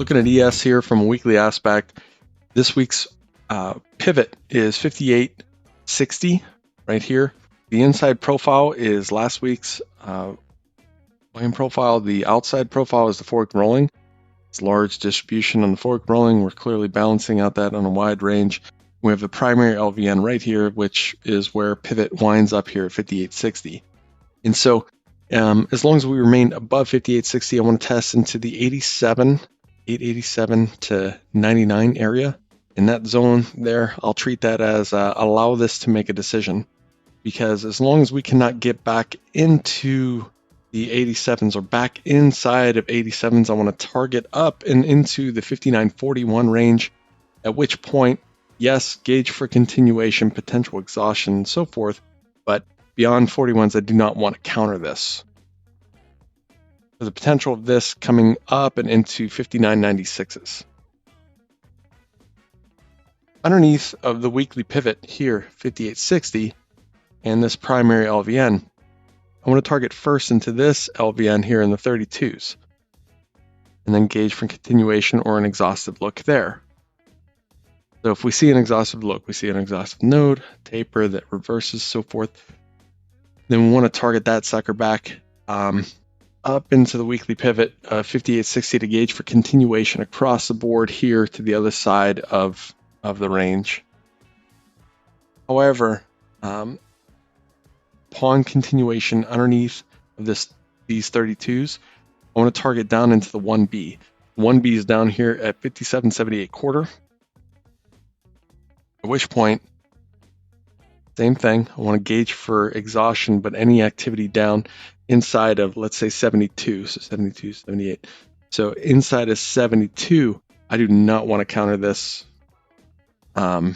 Looking at ES here from a weekly aspect, this week's pivot is 58.60 right here. The inside profile is last week's volume profile. The outside profile is the forward rolling. It's large distribution on the forward rolling. We're clearly balancing out that on a wide range. We have the primary LVN right here, which is where pivot winds up here at 58.60. And so as long as we remain above 58.60, I want to test into the 887 to 99 area. In that zone there, I'll treat that as allow this to make a decision, because as long as we cannot get back into the 87s or back inside of 87s, I want to target up and into the 59.41 range, at which point, yes, gauge for continuation, potential exhaustion, and so forth, but beyond 41s, I do not want to counter this. The potential of this coming up and into 59.96s. Underneath of the weekly pivot here, 58.60, and this primary LVN, I want to target first into this LVN here in the 32s, and then gauge for continuation or an exhaustive look there. So if we see an exhaustive look, we see an exhaustive node, taper that reverses, so forth, then we want to target that sucker back up into the weekly pivot, 58.60 to gauge for continuation across the board here to the other side of the range. However, upon continuation underneath of these 32s, I want to target down into the 1B. 1B is down here at 57.78 quarter. At which point, same thing, I want to gauge for exhaustion, but any activity down inside of, let's say, 72, so 72, 78. So inside of 72, I do not want to counter this. Don't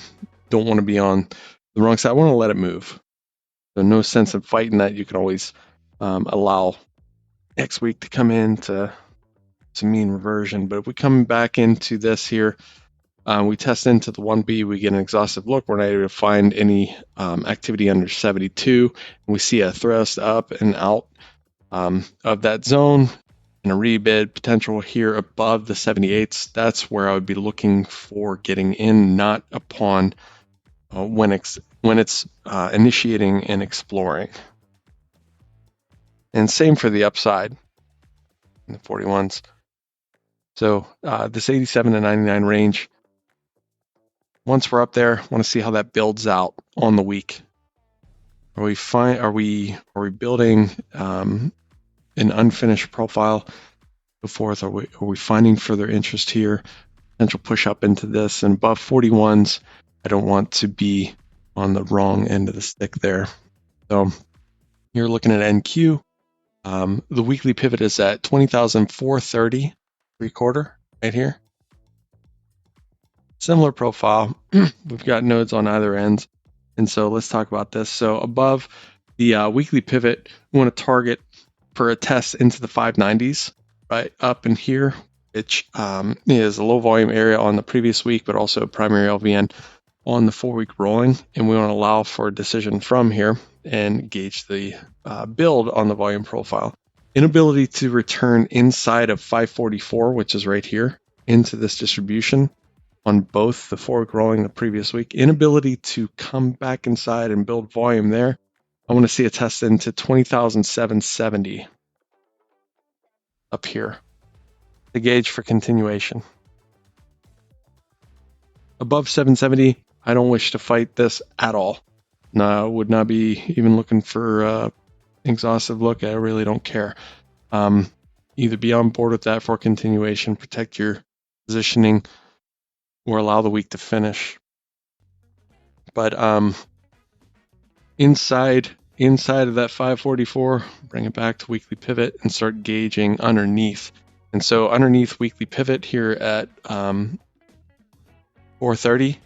want to be on the wrong side. I want to let it move. So no sense in fighting that. You can always allow next week to come in to mean reversion. But if we come back into this here, we test into the 1B, we get an exhaustive look. We're not able to find any activity under 72. And we see a thrust up and out of that zone and a rebid potential here above the 78s. That's where I would be looking for getting in, not upon when it's initiating and exploring. And same for the upside in the 41s. So this 87 to 99 range, once we're up there, I want to see how that builds out on the week. Are we building an unfinished profile, so forth? Are we finding further interest here? Potential push up into this, and above 41s, I don't want to be on the wrong end of the stick there. So you're looking at NQ. The weekly pivot is at 20,430 3/4 right here. Similar profile. We've got nodes on either ends. And so let's talk about this. So above the weekly pivot, we want to target for a test into the 590s, right up in here, which is a low volume area on the previous week, but also a primary LVN on the 4-week rolling. And we want to allow for a decision from here and gauge the build on the volume profile. Inability to return inside of 544, which is right here, into this distribution on both the 4-week rolling the previous week. Inability to come back inside and build volume there. I want to see a test into 20,770 up here to gauge for continuation. Above 770, I don't wish to fight this at all. No, I would not be even looking for exhaustive look. I really don't care. Either be on board with that for continuation, protect your positioning, or allow the week to finish. But inside of that 544, bring it back to weekly pivot and start gauging underneath. And so underneath weekly pivot here at 430,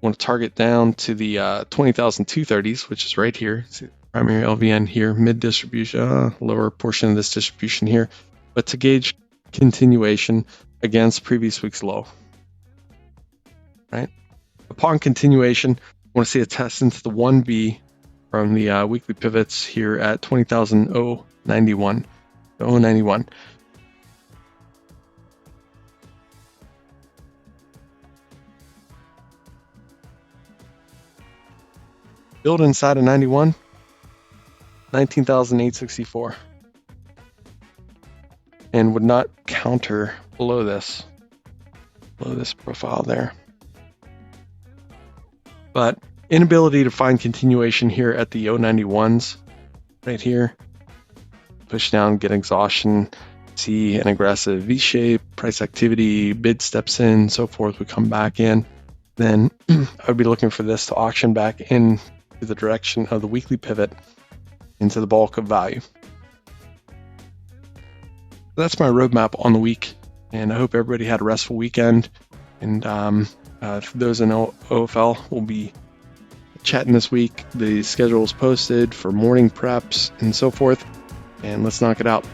want to target down to the 20,230s, which is right here. See, primary LVN here, mid distribution, lower portion of this distribution here, but to gauge continuation against previous week's low. Right. Upon continuation, I want to see a test into the 1B from the weekly pivots here at 20,091. Build inside of 91, 19,864. And would not counter below this profile there. But inability to find continuation here at the 091s right here. Push down, get exhaustion, see an aggressive V-shape, price activity, bid steps in, so forth. We come back in. Then I would be looking for this to auction back in to the direction of the weekly pivot into the bulk of value. That's my roadmap on the week, and I hope everybody had a restful weekend. And for those in OFL, we'll be chatting this week. The schedule is posted for morning preps and so forth, and let's knock it out.